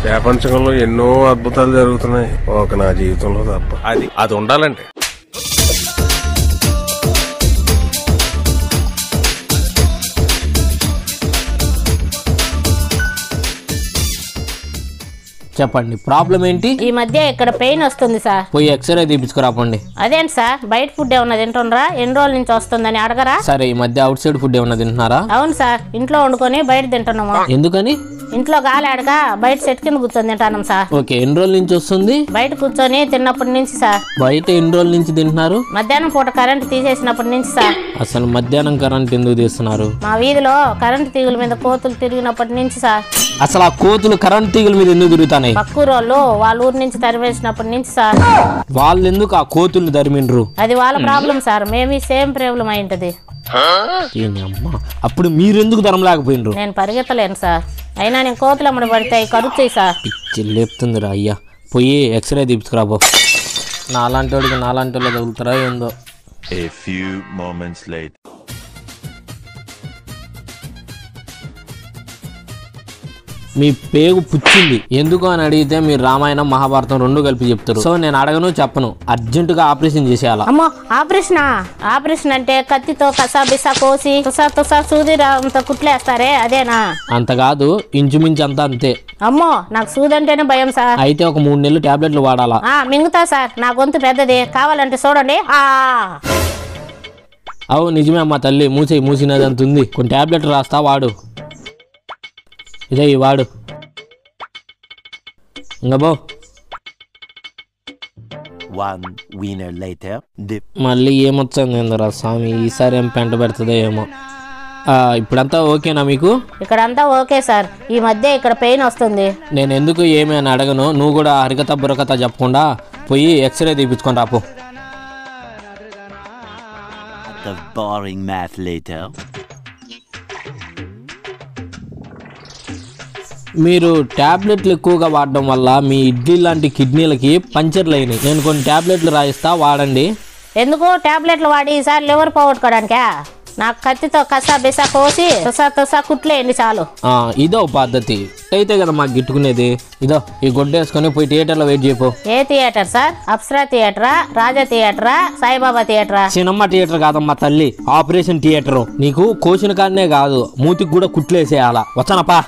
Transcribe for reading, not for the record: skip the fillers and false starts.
ప్రపంచంలో ఎన్నో అద్భుతాలు జరుగుతున్నాయి, ఒక నా జీవితంలో తప్ప. అది ఉండాలంటే చెప్పండి, ప్రాబ్లం ఏంటి? ఈ మధ్య ఇక్కడ పెయిన్ వస్తుంది సార్. పోయి ఎక్స్రే తీపించుకురాపండి. అదేంటి సార్, బయట ఫుడ్ ఏమన్నా తింటుండ్రా? ఎన్ని రోజుల నుంచి వస్తుందని అడగరా? సరే, ఈ మధ్య అవుట్ సైడ్ ఫుడ్ ఏమన్నా తింటున్నారా? అవును సార్, ఇంట్లో వండుకొని బయట తింటున్నాము. ఎందుకని? ఇంట్లో గాలి ఆడగా బయట సెట్ కింద కూర్చొని తింటాను సార్. ఓకే, ఎన్ని రోజుల నుంచి వస్తుంది? బయట కూర్చొని తిన్నప్పటి నుంచి సార్. బయట ఎన్ని రోజుల నుంచి తింటున్నారు? మధ్యాహ్నం పూట కరెంట్ తీసేసినప్పటి నుంచి సార్. అసలు మధ్యాహ్నం కరెంట్ ఎందుకు తీస్తున్నారు? మా వీధిలో కరెంట్ తీగల మీద కోతులు తిరిగినప్పటి నుంచి సార్. అసలు ఆ కోతులు కరెంట్ తీగల మీద ఎందుకు తిరుగుతాయి? పక్కూరోళ్ళు వాళ్ళ ఊరు నుంచి తరివేసినప్పటి నుంచి సార్. వాళ్ళు ఎందుకు ఆ కోతులు తరిమిండ్రు? అది వాళ్ళ ప్రాబ్లం సార్, మేమీ సేమ్ ప్రాబ్లం అయింటది. అప్పుడు మీరెందుకు తరమలేకపోయినరు? నేను పరిగెత్తలేను సార్, అయినా నేను కోతులు అమ్మడి పడితే కరుస్తాయి సార్. పిచ్చి లేపుతుందిరా అయ్యా, పోయి ఎక్స్రే తీపించుకురాబో. నాలాంటి వాడికి నాలాంటి వాళ్ళు తగులుతారా ఏందో. A few moments later. మీ పేగు పుచ్చింది ఎందుకు అని అడిగితే మీరు రామాయణం మహాభారతం రెండు కలిపి చెప్తారు. సో నేను అడగను చెప్పను, అర్జెంటుగా ఆపరేషన్ చేసేయాలా. అమ్మో, ఆపరేషన్ అంటే కత్తితో కసా బిసా కోసి తుసా సూది కుట్లేస్తారే అదేనా? అంత కాదు, ఇంచుమించు అంతా అంతే. అమ్మో, నాకు సూది అంటేనే భయం సార్. అయితే ఒక 3 నెలలు టాబ్లెట్లు వాడాలా? మింగుతా సార్, నా గొంతు పెద్దది, కావాలంటే చూడండి. అవు నిజమే అమ్మా తల్లి, మూసినది అంత ఉంది. కొన్ని టాబ్లెట్లు రాస్తా, వాడు. ఇదే వాడు ఇంకా బో. మళ్ళీ ఏమొచ్చింది ఏందరా స్వామి, ఈసారి ఏం పెంట పెడుతుందో ఏమో. ఇప్పుడంతా ఓకేనా మీకు? ఇక్కడంతా ఓకే సార్, ఈ మధ్య ఇక్కడ పెయిన్ వస్తుంది. నేను ఎందుకు ఏమీ అని అడగను, నువ్వు కూడా హరికథ బుర్రకథ చెప్పకుండా పోయి ఎక్స్రే తీపించుకొని రాపో. మీరు ట్యాబ్లెట్లు ఎక్కువగా వాడడం వల్ల మీ ఇడ్లీ లాంటి కిడ్నీలకి పంచర్లు అయినాయి. నేను కొన్ని ట్యాబ్లెట్లు రాయిస్తా, వాడండి. ఎందుకు ట్యాబ్లెట్లు వాడి ఈసారి లివర్ పోగొట్టుకోవడానికా? నాకు కత్తితో కసా బిసా కోసి తుసా కుట్లేయండి చాలు. ఇదో పద్ధతి అయితే కదా మాకు గిట్టుకునేది. ఇదో ఈ గొడ్డేసుకొని పోయి థియేటర్లో వెయిట్ చేయపో. ఏ థియేటర్ సార్? అప్సరా థియేటరా, రాజా థియేటరా, సాయిబాబా థియేటరా? సినిమా థియేటర్ కాదమ్మా తల్లి, ఆపరేషన్ థియేటర్. నీకు కోసిన కాడనే కాదు, మూతికి కూడా కుట్లేసేయాలా. వచ్చానప్పా.